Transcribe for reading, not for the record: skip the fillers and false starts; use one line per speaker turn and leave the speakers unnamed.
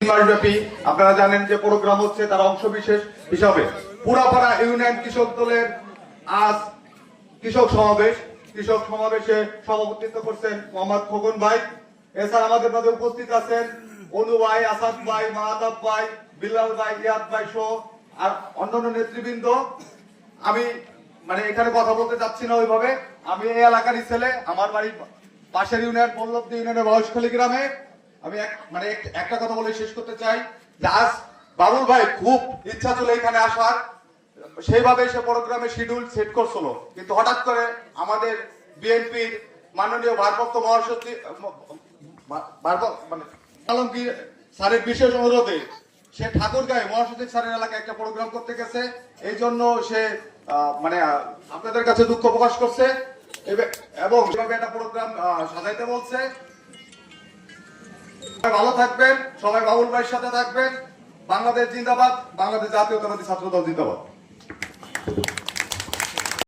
মাসব্যাপী আপনারা জানেন যে প্রোগ্রাম হচ্ছে, তার অংশ বিশেষ হিসাবে পুরাপাড়া ইউনিয়ন কৃষক দলের আজ কৃষক সমাবেশে সভাপতিত্ব করছেন মোহাম্মদ খোকন ভাই। এছাড়া আমাদের মাঝে উপস্থিত আছেন অনু ভাই, আসাদ ভাই, মাহাতাব ভাই, বিল্লাল ভাই, ইয়াদ ভাই সহ আর অন্যান্য নেতৃবৃন্দ। আমি এখানে কথা বলতে যাচ্ছি না ওইভাবে। আমি এই এলাকারই ছেলে, আমার বাড়ি পাশের ইউনিয়ন পল্লবদী ইউনিয়নের বাউশখালী গ্রামে। আমি একটা কথা বলে শেষ করতে চাই যে আজ বাবুল ভাই খুব ইচ্ছা ছিল এখানে আসার, সেইভাবে সে প্রোগ্রামে শিডিউল সেট করছিল, কিন্তু হঠাৎ করে আমাদের বিএনপির মাননীয় ভারপ্রাপ্ত মহাসচিব আলমগীর স্যারের বিশেষ অনুরোধে সে ঠাকুরগাঁয়ে মহাসচিব স্যারের এলাকায় একটা প্রোগ্রাম করতে গেছে। এই জন্য সে আপনাদের কাছে দুঃখ প্রকাশ করছে এবং একটা প্রোগ্রাম সাজাইতে বলছে। ভালো থাকবেন সবাই, বাবুল ভাইয়ের সাথে থাকবেন। বাংলাদেশ জিন্দাবাদ, বাংলাদেশ জাতীয়তাবাদী ছাত্র দল জিন্দাবাদ।